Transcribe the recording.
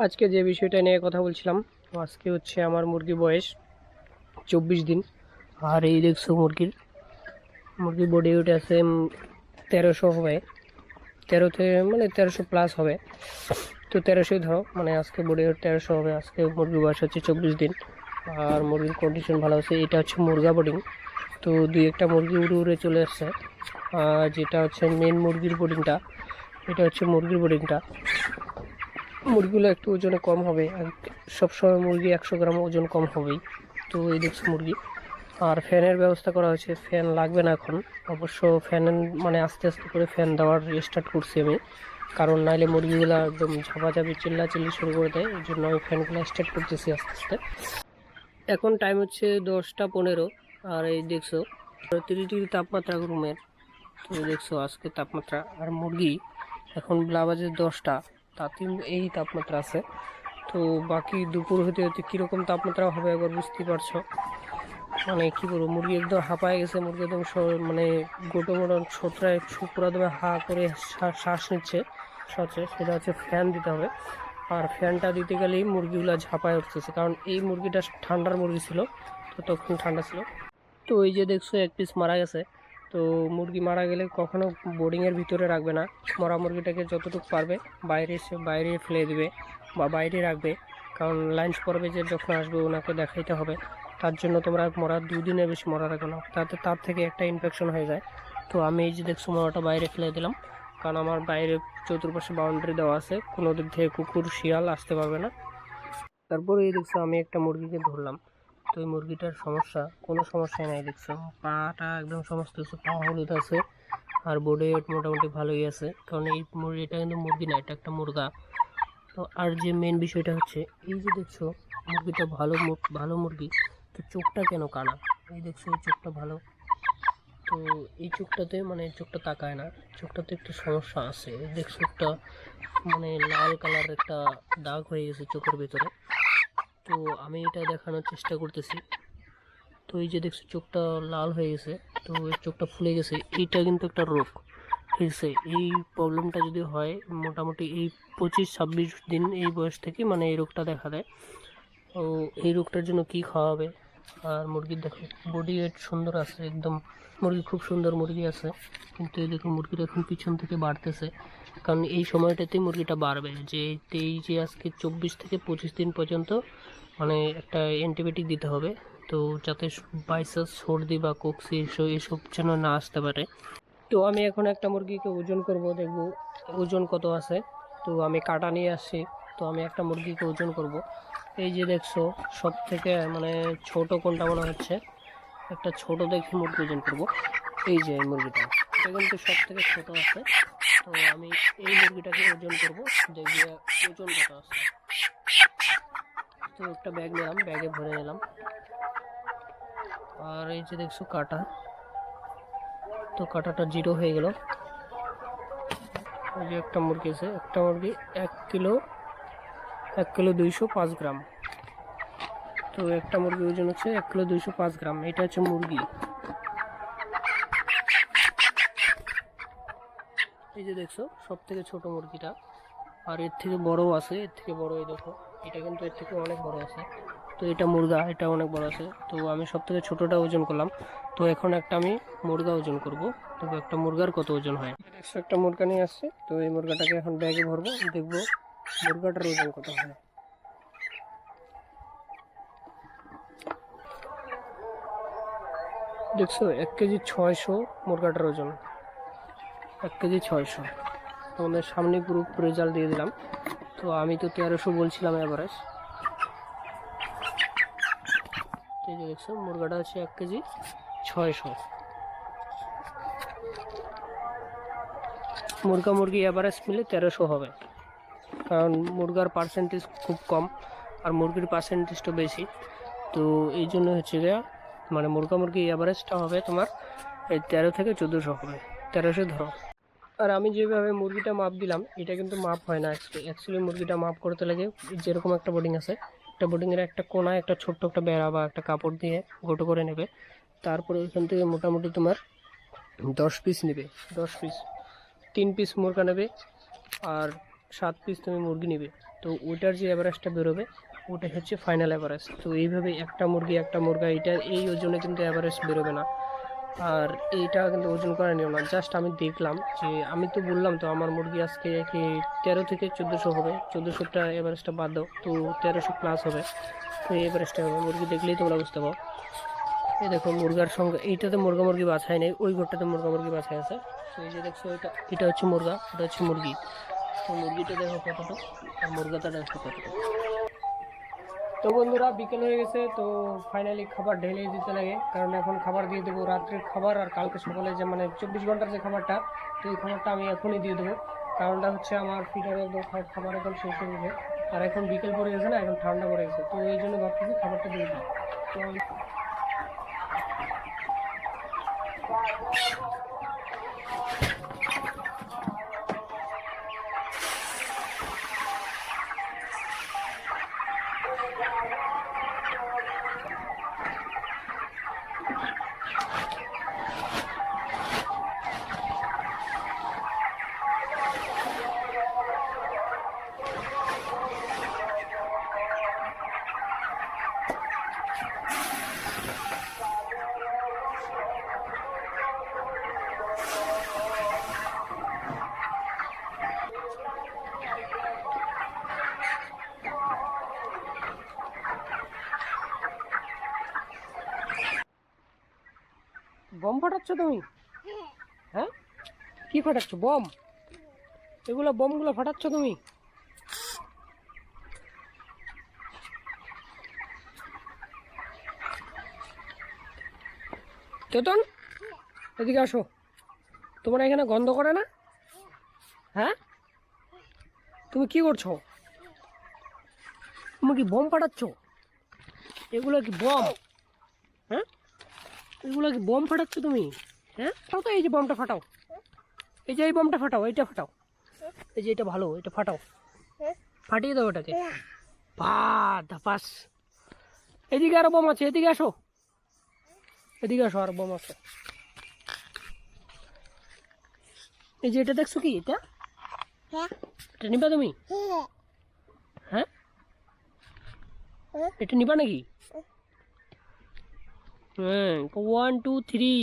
আজকে যে বিষয়টা নিয়ে কথা বলছিলাম, আজকে হচ্ছে আমার মুরগি বয়স 24 দিন। আর এই দেখছো মুরগি বডি ওয়েট আছে 1300 হবে, 13 থেকে মানে 1300 প্লাস হবে। তো 1300 ধরো, মানে আজকে বডি ওয়েট 1300 হবে। আজকে মুরগির বয়স হচ্ছে 24 দিন। আর মুরগির কন্ডিশন ভালো আছে। এটা হচ্ছে মুরগা বোর্ডিং। তো দুই একটা মুরগি উড়ে উড়ে চলে আসছে। যেটা হচ্ছে মেন মুরগির বোর্ডিংটা, এটা হচ্ছে মুরগির বোর্ডিংটা। মুরগিগুলো একটু ওজনে কম হবে, সবসময় মুরগি 100 গ্রাম ওজন কম হবেই। তো এই দেখছি মুরগি। আর ফ্যানের ব্যবস্থা করা হয়েছে, ফ্যান লাগবে না এখন। অবশ্য ফ্যান মানে আস্তে আস্তে করে ফ্যান দেওয়ার স্টার্ট করছি আমি, কারণ নাইলে মুরগিগুলো একদম ঝাপাঝাপি চিল্লাচিল্লি শুরু করে দেয়। এই জন্য আমি ফ্যানগুলো স্টার্ট করতেছি আস্তে আস্তে। এখন টাইম হচ্ছে 10টা 15। আর এই দেখছো 30 ডিগ্রি তাপমাত্রা রুমের। তো দেখছো আজকে তাপমাত্রা। আর মুরগি এখন বেলা বাজে 10টা, তাতে এই তাপমাত্রা আছে। তো বাকি দুপুর হতে হতে কীরকম তাপমাত্রা হবে একবার বুঝতেই পারছো। মানে কী বলবো, মুরগি একদম হাঁপায় গেছে। মুরগি একদম মানে গোটো মোটো ছোটরায় পুরো একদম হা করে শ্বাস নিচ্ছে। সেটা হচ্ছে ফ্যান দিতে হবে। আর ফ্যানটা দিতে গেলেই মুরগিগুলো ঝাঁপায় উঠতেছে, কারণ এই মুরগিটা ঠান্ডার মুরগি ছিল, তো তখন ঠান্ডা ছিল। তো এই যে দেখছো এক পিস মারা গেছে। তো মুরগি মারা গেলে কখনো বোর্ডিংয়ের ভিতরে রাখবে না। মরা মুরগিটাকে যতটুকু পারবে বাইরে ফেলে দিবে বা বাইরে রাখবে, কারণ লাঞ্চ পড়বে যে যখন আসবে ওনাকে দেখাইতে হবে। তার জন্য তোমরা মরা 2 দিনের বেশি মরা রাখো না, তার থেকে একটা ইনফেকশন হয়ে যায়। তো আমি এই যে দেখছো মরাটা বাইরে ফেলে দিলাম, কারণ আমার বাইরে চতুর্পাশে বাউন্ডারি দেওয়া আছে, কোনো দিক থেকে কুকুর শিয়াল আসতে পারবে না। তারপরে এই দেখছো আমি একটা মুরগিকে ধরলাম। তো এই মুরগিটার কোনো সমস্যা নাই। দেখছো পাটা একদম সমস্ত কিছু, পা হলুদ আছে। আর বডি ওয়েট মোটামুটি ভালোই আছে, কারণ এই মুরগিটা কিন্তু মুরগি না, এটা একটা মুরগা। তো আর যে মেন বিষয়টা হচ্ছে, এই যে দেখছো মুরগিটা ভালো মুরগি, তো চোখটা কেন কানা? এই দেখছো এই চোখটা ভালো, তো এই চোখটাতে মানে চোখটা তাকায় না, চোখটাতে একটু সমস্যা আছে। এই দেখছো একটা মানে লাল কালার একটা দাগ হয়ে গেছে চোখের ভিতরে। তো আমি এটা দেখানোর চেষ্টা করতেছি। তো এই যে দেখছো চোখটা লাল হয়ে গেছে, তো এই চোখটা ফুলে গেছে, এইটা কিন্তু একটা রোগ। ঠিক আছে, এই প্রবলেমটা যদি হয় মোটামুটি এই 25-26 দিন এই বয়স থেকে মানে এই রোগটা দেখা দেয়। তো এই রোগটার জন্য কি খাওয়াবে? আর মুরগির দেখো বডি ওয়েট সুন্দর আছে একদম, মুরগি খুব সুন্দর মুরগি আছে। কিন্তু এই দেখো মুরগিটা এখন পিছন থেকে বাড়তেছে, কারণ এই সময়টাতেই মুরগিটা বাড়বে। এই যে আজকে 24 থেকে 25 দিন পর্যন্ত মানে একটা অ্যান্টিবায়োটিক দিতে হবে, তো যাতে বাইসাস সর্দি বা কক্সি এসব যেন না আসতে পারে। তো আমি এখন একটা মুরগিকে ওজন করব, দেখব ওজন কত আছে। তো আমি কাটা নিয়ে আসছি, তো আমি একটা মুরগিকে ওজন করব। এই যে দেখছো সব থেকে মানে ছোট কোনটা মনে হচ্ছে, একটা ছোট দেখে মুরগি ওজন করব। এই যে এই মুরগিটা, এটা কিন্তু সব থেকে ছোট আছে। তো আমি এই মুরগিটাকে ওজন করব, দেখবি ওজন কত আছে। তো একটা ব্যাগ নিলাম, ব্যাগে ভরে নিলাম। আর এই যে দেখছো কাটা, তো কাটাটা 0 হয়ে গেল। এই যে একটা মুরগি আছে, একটা মুরগি 1 কিলো 205 গ্রাম। তো একটা মুরগি ওজন হচ্ছে 1 কিলো 205 গ্রাম। এটা হচ্ছে মুরগি। এই যে দেখছো সব থেকে ছোট মুরগিটা। আর এর থেকে বড়ও আছে, এর থেকে বড় এই দেখো, এটা কিন্তু এর থেকে অনেক বড় আছে। তো এটা মুরগা, এটা অনেক বড় আছে। তো আমি সব থেকে ছোটটা ওজন করলাম। তো এখন একটা আমি মুরগা ওজন করব, দেখবো একটা মুরগার কত ওজন হয়। দেখছো একটা মুরগা নিয়ে আসছে, তো এই মুরগাটাকে এখন ব্যাগে ভরবো, দেখবো মুরগাটার ওজন কত হয়। দেখছো 1 কেজি 600 মুরগাটার ওজন, 1 কেজি 600। তোমাদের সামনে গ্রুপ রেজাল্ট দিয়ে দিলাম। তো আমি তো 1300 বলছিলাম এভারেজ। এই যে দেখছো মুরগাটা হচ্ছে 1 কেজি 600। মুরগি এভারেজ মিলে 1300 হবে, কারণ মুরগার পার্সেন্টেজ খুব কম আর মুরগির পার্সেন্টেজটা বেশি। তো এই জন্য হচ্ছে গিয়া মানে মুরগি এভারেজটা হবে তোমার এই 13 থেকে 1400 হবে, 1300 ধরো। আর আমি যেভাবে মুরগিটা মাপ দিলাম, এটা কিন্তু মাপ হয় না। অ্যাকচুয়ালি মুরগিটা মাপ করতে লাগে যেরকম একটা বোর্ডিং আছে, একটা বোর্ডিংয়ের একটা কোনায় একটা ছোট্ট একটা বেড়া বা একটা কাপড় দিয়ে গোটো করে নেবে। তারপরে ওইখান থেকে মোটামুটি তোমার 10 পিস নেবে, 10 পিস, 3 পিস মুরগা নেবে আর 7 পিস তুমি মুরগি নেবে। তো ওটার যে অ্যাভারেজটা বেরোবে ওটা হচ্ছে ফাইনাল অ্যাভারেজ। তো এইভাবে একটা মুরগি একটা মুরগা এটার এই ওজনে কিন্তু অ্যাভারেজ বেরোবে না। আর এইটা কিন্তু ওজন করা নিও না, জাস্ট আমি দেখলাম যে আমি তো বললাম তো আমার মুরগি আজকে কি 13 থেকে 1400 হবে, 1400টা এভারেজটা বাদ দাও, তো 1300 প্লাস হবে। তো এই এভারেজটা হবে, মুরগি দেখলেই তোমরা বুঝতে পারো। এই দেখো মুরগার সঙ্গে এইটাতে মুরগা মুরগি বাছাই নেই, ওই ঘরটাতে মুরগা মুরগি বাছাই আছে। তো এই যে দেখছো এটা হচ্ছে মুরগা, এটা হচ্ছে মুরগি। তো মুরগিটা দেখো কতটা আর মুরগাটা দেখো কতটা। তো বন্ধুরা বিকেল হয়ে গেছে, তো ফাইনালি খাবার ঢেলে দিতে লাগে, কারণ এখন খাবার দিয়ে দেবো রাত্রের খাবার। আর কালকে সকালে যে মানে 24 ঘন্টার যে খাবারটা, তো এই খাবারটা আমি এখনই দিয়ে দেবো। কারণটা হচ্ছে আমার ফিডারে একদম খাবার এখন শেষ হয়ে গেছে, আর এখন বিকেল পড়ে গেছে না, এখন ঠান্ডা পড়ে গেছে, তো এই জন্য ভাবতেছি খাবারটা দিয়ে দিই। তো বম ফাটাচ্ছ তুমি? হ্যাঁ, কি ফাটাচ্ছ? বম? এগুলো বমগুলো ফাটাচ্ছ তুমি? চেতন, এদিকে আসো। তোমার এখানে গন্ধ করে না? হ্যাঁ, তুমি কি করছো? তুমি কি বম ফাটাচ্ছ? এগুলো কি বম? হ্যাঁ, এগুলো কি বম ফাটাচ্ছ তুমি? হ্যাঁ, ফাটাও তো, এই যে বমটা ফাটাও, এই যে এই বমটা ফাটাও, এইটা ফাটাও, এই যে এটা ভালো, এটা ফাটাও, ফাটিয়ে দাও ওটাকে। পা ধাপাস। এদিকে আরো বম আছে, এদিকে আসো, এদিকে আসো, আর বম আছে। এই যে এটা দেখছো কি, এটা এটা নিবা তুমি? হ্যাঁ, এটা নিবা নাকি? হ্যাঁ, 1 2 3